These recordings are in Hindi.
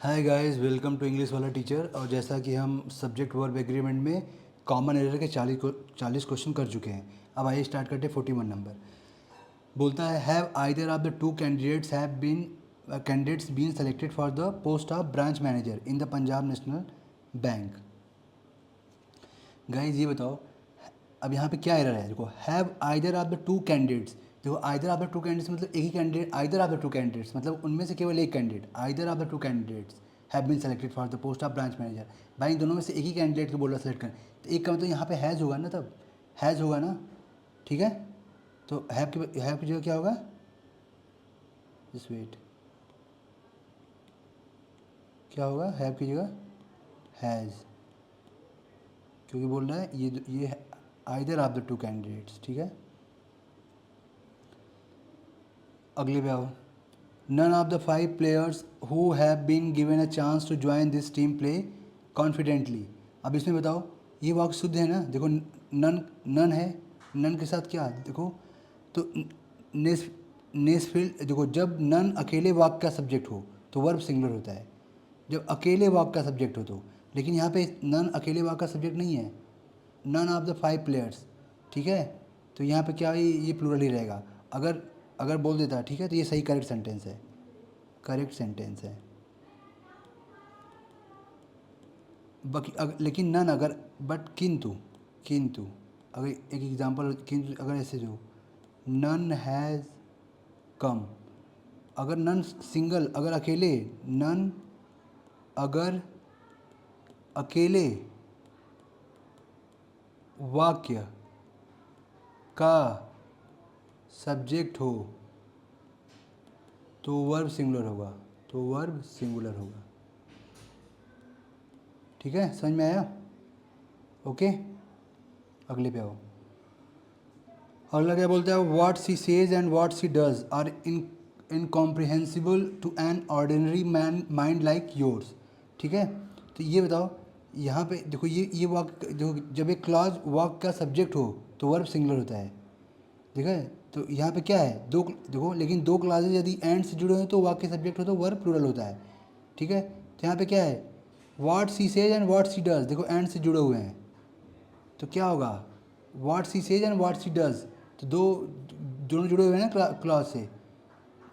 Hi guys, welcome to English वाला टीचर। और जैसा कि हम सब्जेक्ट वर्ब एग्रीमेंट में कॉमन एरर के 40 क्वेश्चन कर चुके हैं। अब आइए स्टार्ट करते हैं। 41 नंबर बोलता है, have either of the two candidates been selected for the post of branch manager in the Punjab National Bank. Guys ये बताओ, अब यहाँ पे क्या एरर है। देखो, have either of the two candidates. देखो, either of the two candidates मतलब एक ही candidate. Either of the two candidates मतलब उनमें से केवल एक candidate. Either of the two candidates have been selected for the post of branch manager. भाई इन दोनों में से एक ही कैंडिडेट को बोल रहा सेलेक्ट करें, तो एक का मतलब यहाँ पे हैज़ होगा ना, तब हैज़ होगा ना। ठीक है, तो हैव की जगह क्या होगा? जस्ट वेट, क्या होगा हैव की जगह? हैज़, क्योंकि बोल रहा है ये either of the two candidates. ठीक है, अगले पे आओ। None of the 5 players who have been given a chance to join this team play confidently. अब इसमें बताओ, ये वाक्य शुद्ध है ना। देखो, नन नन है, नन के साथ क्या देखो, तो नेसफिल्ड। देखो, जब नन अकेले वाक्य का सब्जेक्ट हो तो वर्ब सिंगुलर होता है, जब अकेले वाक्य का सब्जेक्ट हो तो। लेकिन यहाँ पे नन अकेले वाक्य का सब्जेक्ट नहीं है, नन ऑफ द 5 प्लेयर्स। ठीक है, तो यहाँ पे क्या है, ये प्लूरल ही रहेगा। अगर अगर बोल देता, ठीक है, तो ये सही करेक्ट सेंटेंस है, करेक्ट सेंटेंस है। लेकिन नन अगर, बट किंतु, किंतु अगर एक एग्जांपल, किंतु अगर ऐसे जो नन हैज़ कम, अगर नन सिंगल, अगर अकेले, नन अगर अकेले वाक्य का सब्जेक्ट हो तो वर्ब सिंगुलर होगा, तो वर्ब सिंगुलर होगा। ठीक है, समझ में आया? ओके, अगले पे आओ। अगला क्या बोलता है, what she says and what she does are incomprehensible to an ordinary man mind like yours. ठीक है, तो ये बताओ, यहाँ पे देखो, ये वाक्य देखो, जब एक क्लॉज वाक्य का सब्जेक्ट हो तो वर्ब सिंगुलर होता है। ठीक है, तो यहाँ पे क्या है, दो देखो, लेकिन दो क्लासेज यदि एंड से जुड़े हो तो वाक्य सब्जेक्ट हो तो वर्ब प्लूरल होता है। ठीक है, तो यहाँ पे क्या है, what she says and what she does, देखो एंड से जुड़े हुए हैं, तो क्या होगा, what she says and what she does, तो दो दोनों जुड़े हुए हैं ना क्लास से।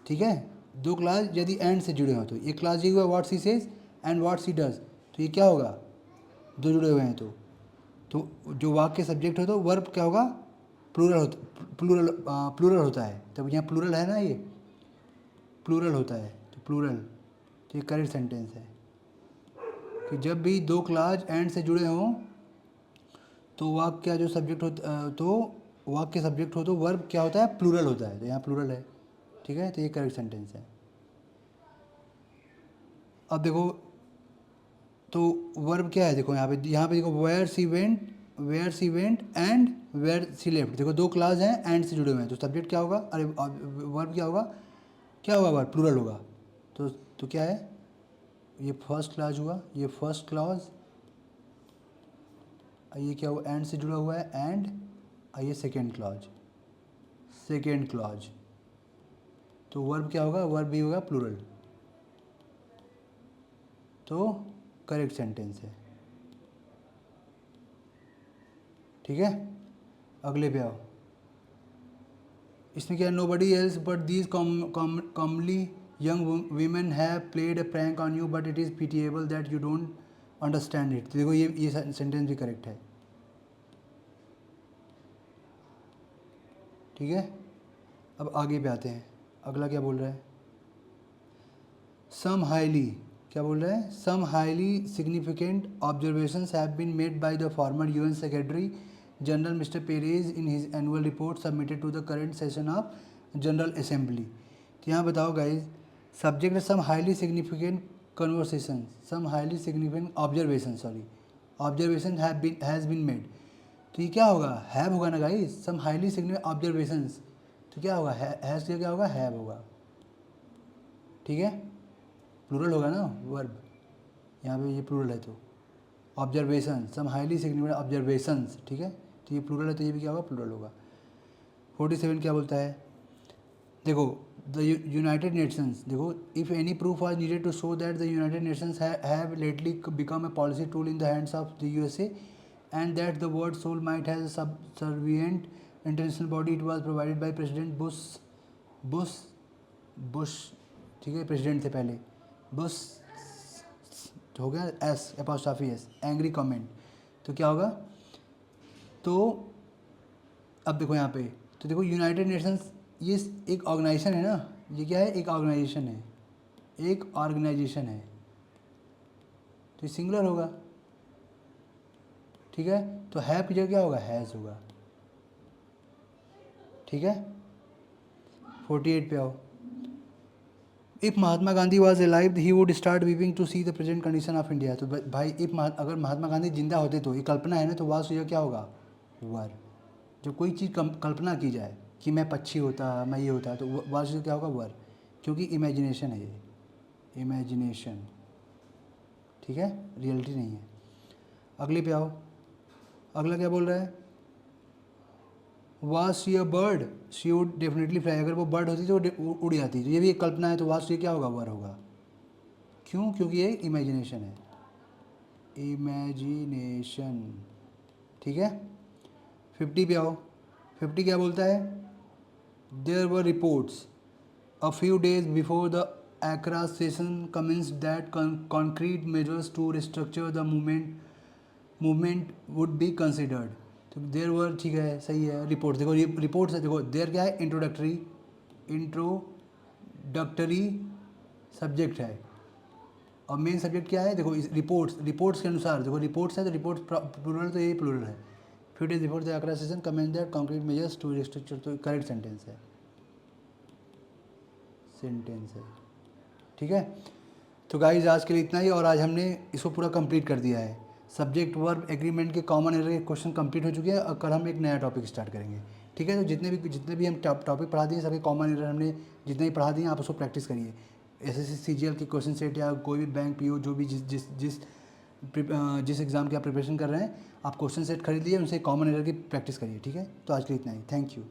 ठीक है, दो क्लास यदि एंड से जुड़े हो तो ये क्लास ये हुआ what she says and what she does, तो ये क्या होगा, दो जुड़े हुए हैं तो जो वाक्य सब्जेक्ट हो तो वर्ब क्या होगा, प्लूरल होता है। तब यहाँ प्लूरल है ना, ये प्लूरल होता है, तो प्लूरल, तो ये करेक्ट सेंटेंस है कि जब भी दो क्लास एंड से जुड़े हों तो वाक्य का जो सब्जेक्ट होता, तो वाक्य सब्जेक्ट हो तो वर्ब क्या होता है, प्लूरल होता है, तो यहाँ प्लूरल है। ठीक है, तो ये करेक्ट सेंटेंस है। अब देखो, तो वर्ब क्या है, देखो यहाँ पे देखो, where she went and where she left. देखो दो क्लास हैं एंड से जुड़े हुए हैं, तो सब्जेक्ट क्या होगा, अरे वर्ब क्या होगा, क्या होगा, वर्ब प्लूरल होगा। तो क्या है, ये फर्स्ट क्लास हुआ, ये फर्स्ट क्लास, ये क्या हुआ, एंड से जुड़ा हुआ है, एंड ये सेकेंड क्लॉज, सेकेंड क्लॉज, तो वर्ब क्या होगा, वर्ब भी होगा प्लूरल, तो करेक्ट सेंटेंस है। ठीक है, अगले पे आओ। इसमें क्या है, nobody else but these commonly young women have played a prank on you but it is pitiable that you don't understand it. देखो ये सेंटेंस भी करेक्ट है। ठीक है, अब आगे पे आते हैं। अगला क्या बोल रहा है, सम हाईली, क्या बोल रहा है, some highly significant observations have been made by the former UN secretary general mister Perez in his annual report submitted to the current session of general assembly. तो यहाँ बताओ गाइज, सब्जेक्ट है some highly significant conversation, some highly significant observation, sorry observation has been made, तो ये क्या होगा, हैव होगा ना guys, some highly significant observations, तो क्या होगा, हैज़ क्या होगा, हैव होगा। ठीक है, प्लूरल होगा ना वर्ब, यहाँ पे ये प्लूरल है, तो ऑब्जर्वेशन, सम हाईली सिग्निफिकेंट ऑब्जर्वेशंस। ठीक है, तो ये प्लूरल है, तो ये भी क्या होगा, प्लूरल होगा। 47 क्या बोलता है, देखो, द यूनाइटेड नेशंस, देखो, if any proof are needed to show that the United Nations have lately become a policy tool in the hands of the USA and that the world sole might has subservient international body, it was provided by President Bush Bush ठीक है, प्रेसिडेंट थे पहले, बुश हो गया S apostrophe S, angry comment. तो क्या होगा, तो अब देखो यहाँ पे, तो देखो यूनाइटेड नेशंस ये एक ऑर्गेनाइजेशन है ना, ये क्या है, एक ऑर्गेनाइजेशन है, एक ऑर्गेनाइजेशन है, तो ये सिंगुलर होगा, ठीक है। तो हैव की जगह क्या होगा, हैज़ होगा, ठीक है। 48 पे आओ। If Mahatma Gandhi was alive he would start weeping to see the present condition of India. तो भाई इफ अगर महात्मा गांधी जिंदा होते तो, ये कल्पना है ना, तो वास क्या होगा, वर। जब कोई चीज़ कल्पना की जाए कि मैं पक्षी होता, मैं ये होता, तो वास क्या होगा, वर, क्योंकि इमेजिनेशन है ये, इमेजिनेशन, ठीक है, रियलिटी नहीं है। अगले पे आओ, अगला क्या बोल रहा है, was she a bird, she would definitely fly. अगर वो बर्ड होती तो वो उड़ जाती, तो ये भी एक कल्पना है, तो वाज शी क्या होगा, वर होगा। क्यों, क्योंकि ये इमेजिनेशन है, इमेजिनेशन, ठीक है। 50 पे आओ। 50 क्या बोलता है, there were reports a few days before the Accra session commenced that concrete measures to restructure the movement would be considered। तो देर वर, ठीक है, सही है, रिपोर्ट, देखो रिपोर्ट्स है, देखो देर क्या है, इंट्रोडक्टरी सब्जेक्ट है, और मेन सब्जेक्ट क्या है, देखो रिपोर्ट्स के अनुसार, देखो रिपोर्ट्स है तो रिपोर्ट्स प्लूरल, तो यही प्लूरल है। Few days before the Accra session commenced that concrete measures to restructure, तो करेक्ट सेंटेंस है, ठीक है। तो गाइज आज के लिए इतना ही, और आज हमने इसको पूरा कंप्लीट कर दिया है। सब्जेक्ट वर्ब एग्रीमेंट के कॉमन एरर के क्वेश्चन कंप्लीट हो चुके हैं, और कल हम एक नया टॉपिक स्टार्ट करेंगे, ठीक है। तो जितने भी हम टॉपिक पढ़ा दिए, सभी कॉमन एरर हमने जितने भी पढ़ा दिए, आप उसको प्रैक्टिस करिए। एसएससी सीजीएल के क्वेश्चन सेट या कोई भी बैंक पीओ, जो भी जिस एग्ज़ाम की आप प्रिपरेशन कर रहे हैं, आप क्वेश्चन सेट खरीद लिए, उनसे कॉमन एरर की प्रैक्टिस करिए, ठीक है। तो आज के लिए इतना ही, थैंक यू।